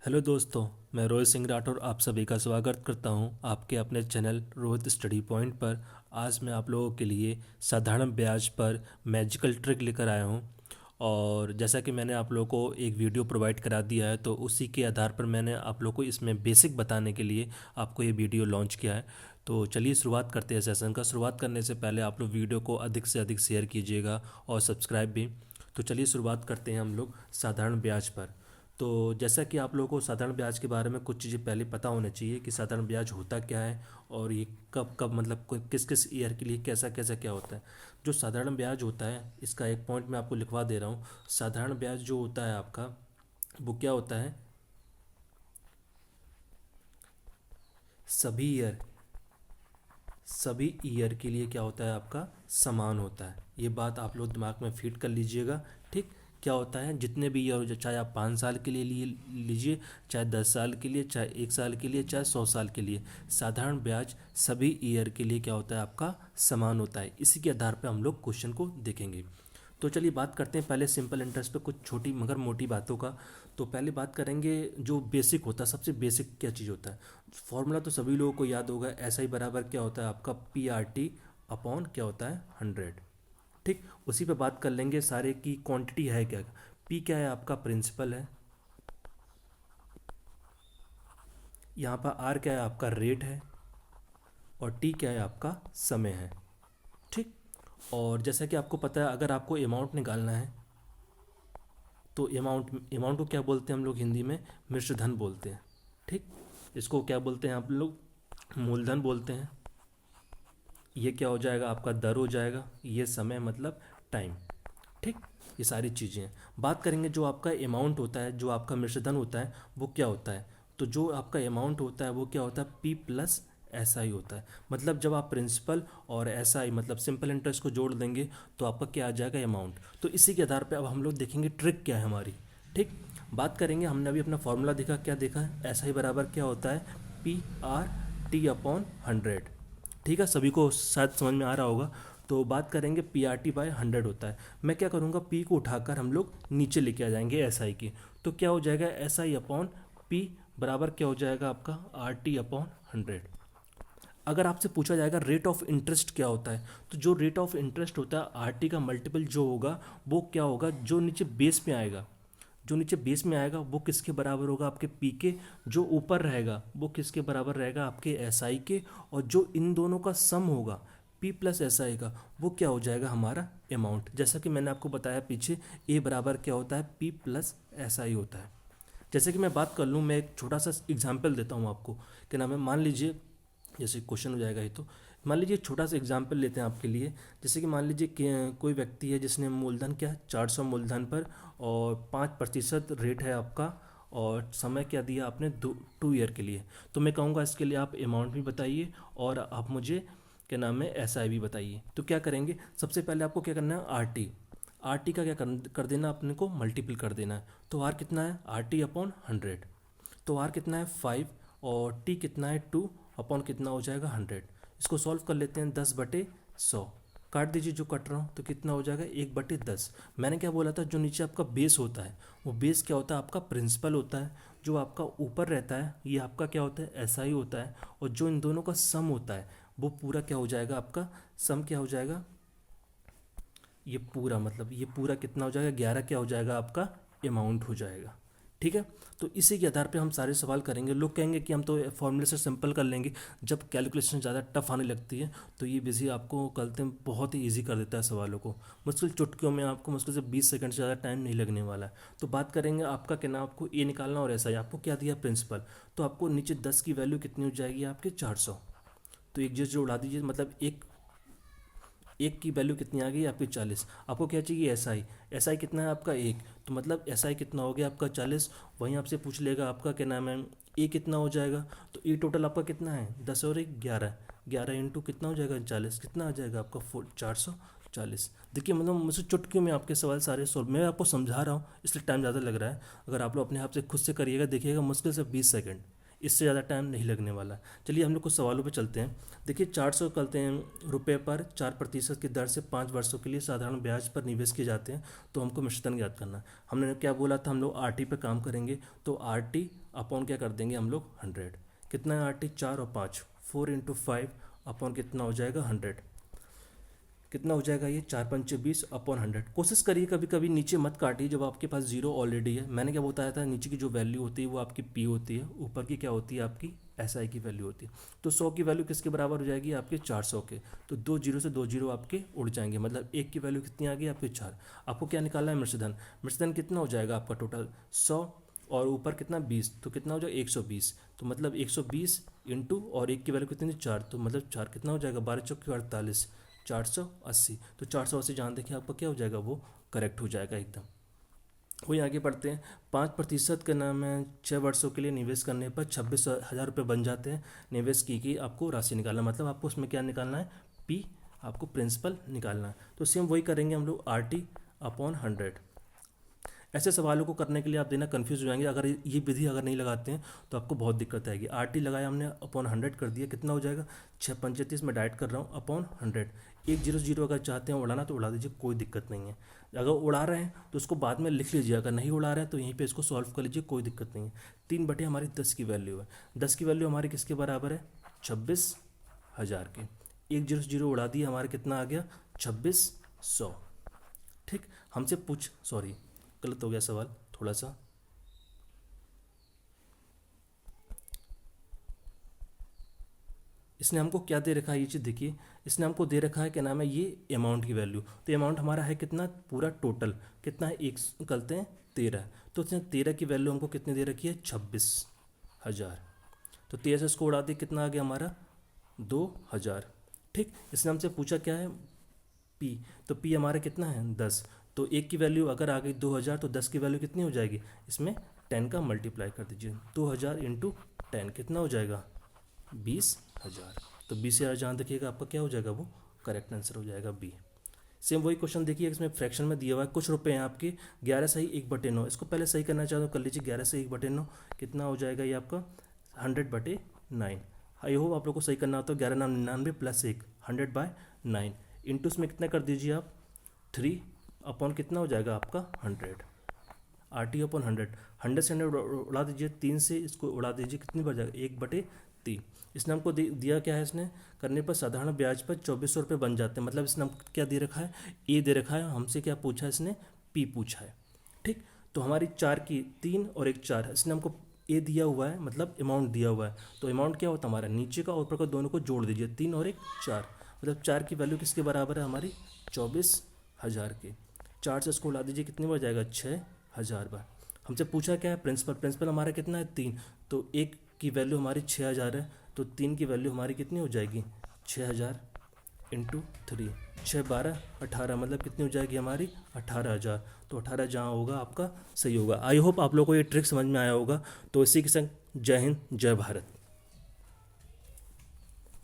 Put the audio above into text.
Hello दोस्तों, मैं रोहित सिंह राठौर आप सभी का स्वागत करता हूं आपके अपने चैनल रोहित स्टडी पॉइंट पर। आज मैं आप लोगों के लिए साधारण ब्याज पर मैजिकल ट्रिक लेकर आया हूं। और जैसा कि मैंने आप लोगों को एक वीडियो प्रोवाइड करा दिया है, तो उसी के आधार पर मैंने आप लोगों को इसमें बेसिक बताने के लिए आपको ये वीडियो लॉन्च किया है। तो चलिए शुरुआत करते हैं सेशन का। शुरुआत करने से पहले आप लोग वीडियो को अधिक से अधिक शेयर कीजिएगा और सब्सक्राइब भी। तो चलिए शुरुआत करते हैं हम लोग साधारण ब्याज पर। तो जैसा कि आप लोगों को साधारण ब्याज के बारे में कुछ चीज़ें पहले पता होना चाहिए कि साधारण ब्याज होता क्या है और ये कब कब मतलब किस किस ईयर के लिए कैसा कैसा क्या होता है। जो साधारण ब्याज होता है, इसका एक पॉइंट मैं आपको लिखवा दे रहा हूँ। साधारण ब्याज जो होता है आपका, वो क्या होता है, सभी ईयर सभी ईयर के लिए क्या होता है आपका, समान होता है। ये बात आप लोग दिमाग में फीड कर लीजिएगा। ठीक, क्या होता है, जितने भी ईयर हो जाए, चाहे आप 5 साल के लिए लीजिए, चाहे 10 साल के लिए, चाहे 1 साल के लिए, चाहे 100 साल के लिए, साधारण ब्याज सभी ईयर के लिए क्या होता है आपका, समान होता है। इसी के आधार पर हम लोग क्वेश्चन को देखेंगे। तो चलिए बात करते हैं पहले सिंपल इंटरेस्ट पे, कुछ छोटी मगर मोटी बातों का। तो पहले बात करेंगे जो बेसिक होता है, सबसे बेसिक क्या चीज़ होता है। फॉर्मूला तो सभी लोगों को याद होगा, ऐसा ही बराबर क्या होता है आपका, पी आर टी अपॉन क्या होता है, 100। ठीक, उसी पे बात कर लेंगे। सारे की क्वांटिटी है क्या, पी क्या है आपका, प्रिंसिपल है। यहाँ पर आर क्या है आपका, रेट है। और टी क्या है आपका, समय है। ठीक, और जैसा कि आपको पता है, अगर आपको अमाउंट निकालना है तो अमाउंट को क्या बोलते हैं हम लोग हिंदी में, मिश्र धन बोलते हैं। ठीक, इसको क्या बोलते हैं आप लोग, मूलधन बोलते हैं। ये क्या हो जाएगा आपका, दर हो जाएगा। ये समय मतलब टाइम। ठीक, ये सारी चीज़ें हैं। बात करेंगे जो आपका अमाउंट होता है, जो आपका मिश्र धन होता है, वो क्या होता है। तो जो आपका अमाउंट होता है वो क्या होता है, पी प्लस एस आई होता है। मतलब जब आप प्रिंसिपल और एस आई मतलब सिंपल इंटरेस्ट को जोड़ देंगे तो आपका क्या आ जाएगा, अमाउंट। तो इसी के आधार पे अब हम लोग देखेंगे ट्रिक क्या है हमारी। ठीक, बात करेंगे, हमने अभी अपना फॉर्मूला देखा, क्या देखा है, एस आई बराबर क्या होता है, पी आर टी अपॉन 100। ठीक है, सभी को शायद समझ में आ रहा होगा। तो बात करेंगे पी आर टी बाई 100 होता है। मैं क्या करूँगा, पी को उठाकर हम लोग नीचे लेके आ जाएंगे एस आई की। तो क्या हो जाएगा, एस आई अपॉन पी बराबर क्या हो जाएगा आपका, आर टी अपॉन 100। अगर आपसे पूछा जाएगा रेट ऑफ इंटरेस्ट क्या होता है, तो जो रेट ऑफ इंटरेस्ट होता है, आर टी का मल्टीपल जो होगा वो क्या होगा, जो नीचे बेस में आएगा, जो नीचे बेस में आएगा वो किसके बराबर होगा, आपके पी के। जो ऊपर रहेगा वो किसके बराबर रहेगा, आपके एस आई के। और जो इन दोनों का सम होगा, पी प्लस एस आई का, वो क्या हो जाएगा हमारा अमाउंट। जैसा कि मैंने आपको बताया पीछे, ए बराबर क्या होता है, पी प्लस एस आई होता है। जैसे कि मैं बात कर लूँ, मैं एक छोटा सा एग्जाम्पल देता हूँ आपको। क्या नाम है, मान लीजिए, जैसे क्वेश्चन हो जाएगा ये, तो मान लीजिए छोटा सा एग्जाम्पल लेते हैं आपके लिए। जैसे कि मान लीजिए कि कोई व्यक्ति है जिसने मूलधन क्या, 400 मूलधन पर और 5% रेट है आपका, और समय क्या दिया आपने, 2 ईयर के लिए। तो मैं कहूँगा इसके लिए आप अमाउंट भी बताइए और आप मुझे क्या नाम है, एस आई भी बताइए। तो क्या करेंगे, सबसे पहले आपको क्या करना है, आर टी। आर टी का क्या कर देना, अपने को मल्टीपल कर देना है। तो आर कितना है, आर टी अपॉन 100। तो आर कितना है 5 और टी कितना है 2 अपॉन कितना हो जाएगा 100। इसको सॉल्व कर लेते हैं, 10/100 काट दीजिए जो कट रहा हूँ, तो कितना हो जाएगा 1/10। मैंने क्या बोला था, जो नीचे आपका बेस होता है, वो बेस क्या होता है आपका, प्रिंसिपल होता है। जो आपका ऊपर रहता है ये आपका क्या होता है, एस आई होता है। और जो इन दोनों का सम होता है वो पूरा क्या हो जाएगा आपका, सम क्या हो जाएगा, ये पूरा मतलब ये पूरा कितना हो जाएगा, 11 क्या हो जाएगा आपका, अमाउंट हो जाएगा। ठीक है, तो इसी के आधार पे हम सारे सवाल करेंगे। लोग कहेंगे कि हम तो फॉर्मूले से सिंपल कर लेंगे, जब कैलकुलेशन ज़्यादा टफ आने लगती है तो ये बिजी आपको करते में बहुत ही इजी कर देता है सवालों को। मुश्किल चुटकियों में आपको मुश्किल से 20 सेकंड से ज़्यादा टाइम नहीं लगने वाला है। तो बात करेंगे आपका क्या नाम, आपको ए निकालना और ऐसा ही आपको क्या दिया, प्रिंसिपल। तो आपको नीचे 10 की वैल्यू कितनी हो जाएगी आपके, 400। तो एक जीरो उड़ा दीजिए, मतलब एक की वैल्यू कितनी आ गई आपकी, 40। आपको क्या चाहिए, एस आई। एस आई कितना है आपका, एक। तो मतलब एस आई कितना हो गया आपका, 40। वहीं आपसे पूछ लेगा आपका क्या नाम है, ए कितना हो जाएगा। तो ए टोटल आपका कितना है, 10 और 1 11। 11 इंटू कितना हो जाएगा, 40। कितना आ जाएगा आपका 440। देखिए मतलब मुझसे चुटकियों में आपके सवाल सारे सॉल्व, मैं आपको समझा रहा हूँ इसलिए टाइम ज़्यादा लग रहा है। अगर आप लोग अपने आप से खुद से करिएगा, देखिएगा मुश्किल से 20 सेकंड। इससे ज़्यादा टाइम नहीं लगने वाला। चलिए हम लोग कुछ सवालों पे चलते हैं। देखिए 400 करते हैं रुपये पर 4% की दर से 5 वर्षों के लिए साधारण ब्याज पर निवेश किए जाते हैं, तो हमको मिश्रधन ज्ञात करना है। हमने क्या बोला था, हम लोग आर टी पे काम करेंगे, तो आर टी अपॉन क्या कर देंगे हम लोग 100। कितना है आर टी, 4 और 5, 4 इंटू 5 अपॉन कितना हो जाएगा 100। कितना हो जाएगा ये, 4 पंचे 20 अपॉन 100। कोशिश करिए कभी कभी नीचे मत काटिए जब आपके पास जीरो ऑलरेडी है। मैंने क्या बताया था, नीचे की जो वैल्यू होती है वो आपकी पी होती है, ऊपर की क्या होती है आपकी एस आई की वैल्यू होती है। तो 100 की वैल्यू किसके बराबर हो जाएगी आपके 400 के, तो 2 जीरो से 2 जीरो आपके उड़ जाएंगे, मतलब 1 की वैल्यू कितनी आ गई आपके 4। आपको क्या निकालना है मिश्रधन, मिश्रधन कितना हो जाएगा आपका टोटल 100 और ऊपर कितना 20, तो कितना हो जाएगा 120। तो मतलब 120 इंटू और 1 की वैल्यू कितनी थी 4, तो मतलब 4 कितना हो जाएगा 12 चौके 48, 480। तो 480 जहाँ देखिए आपका क्या हो जाएगा वो करेक्ट हो जाएगा एकदम। वही आगे पढ़ते हैं। 5% का नाम है 6 वर्षों के लिए निवेश करने पर 26,000 रुपये बन जाते हैं। निवेश की गई आपको राशि निकालना, मतलब आपको उसमें क्या निकालना है, पी, आपको प्रिंसिपल निकालना है। तो सेम वही करेंगे हम लोग, आर टी अपॉन 100। ऐसे सवालों को करने के लिए आप देना कंफ्यूज हो जाएंगे, अगर ये विधि अगर नहीं लगाते हैं तो आपको बहुत दिक्कत आएगी। आर टी लगाया हमने, अपॉन 100 कर दिया, कितना हो जाएगा 6 में डाइट कर रहा हूँ अपॉन 100। 1 जीरो जीरो अगर चाहते हैं उड़ाना तो उड़ा दीजिए, कोई दिक्कत नहीं है। अगर उड़ा रहे हैं तो उसको बाद में लिख लीजिए, अगर नहीं उड़ा रहे हैं तो यहीं पे इसको सॉल्व कर लीजिए, कोई दिक्कत नहीं है। 3 बटे हमारी 10 की वैल्यू है, 10 की वैल्यू हमारी किसके बराबर है 26,000 के। 1 जीरो जीरो उड़ा दिए, हमारे कितना आ गया 2600। ठीक, हमसे पूछ, सॉरी गलत हो गया सवाल थोड़ा सा। इसने हमको क्या दे रखा है, ये चीज़ देखिए, इसने हमको दे रखा है क्या नाम है, ये अमाउंट की वैल्यू। तो अमाउंट हमारा है कितना, पूरा टोटल कितना है, एक करते हैं 13। तो इसने 13 की वैल्यू हमको कितनी दे रखी है 26,000। तो 13 से इसको उड़ा दिए, कितना आ गया हमारा 2,000। ठीक, इसने हमसे पूछा क्या है पी, तो पी हमारा कितना है 10। तो 1 की वैल्यू अगर आ गई 2,000, तो 10 की वैल्यू कितनी हो जाएगी, इसमें 10 का मल्टीप्लाई कर दीजिए, 2,000 इंटू 10 कितना हो जाएगा 20,000। तो 20,000 जहाँ देखिएगा आपका क्या हो जाएगा, वो करेक्ट आंसर हो जाएगा बी। सेम वही क्वेश्चन देखिए, इसमें फ्रैक्शन में दिया हुआ है, कुछ रुपए हैं आपके 11 सही 1/9। इसको पहले सही करना चाहते हो कर लीजिए, 11 से 1/9 कितना हो जाएगा ये आपका 100/9। आई होप आप लोग को सही करना हो तो 11×99 प्लस 1 100/9 इंटू इसमें कितना कर दीजिए आप 3 अपॉन कितना हो जाएगा आपका 100। आर टी अपॉन 100 से 100 उड़ा दीजिए, 3 से इसको उड़ा दीजिए, कितनी बढ़ जाएगा 1/3। इसने हमको दिया क्या है, इसने करने पर साधारण ब्याज पर 2,400 रुपये बन जाते हैं, मतलब इसने हमको क्या दे रखा है, ए दे रखा है, हमसे क्या पूछा है इसने पी पूछा है। ठीक, तो हमारी 4 की 3 और एक 4, इसने हमको ए दिया हुआ है, मतलब अमाउंट दिया हुआ है। तो अमाउंट क्या होता है हमारा, नीचे का और ऊपर का दोनों को जोड़ दीजिए, 3 और एक 4, मतलब 4 की वैल्यू किसके बराबर है हमारी 24,000 के। 4 से इसको उड़ा दीजिए, कितनी बार जाएगा 6,000 बार। हमसे पूछा क्या है प्रिंसिपल, प्रिंसिपल हमारा कितना है 3, तो 1 की वैल्यू हमारी 6,000 है, तो 3 की वैल्यू हमारी कितनी हो जाएगी 6,000 इंटू 3, 6 12 18, मतलब कितनी हो जाएगी हमारी 18,000। तो 18 जहाँ होगा आपका सही होगा। आई होप आप लोगों को ये ट्रिक समझ में आया होगा। तो इसी के संग जय हिंद जय भारत।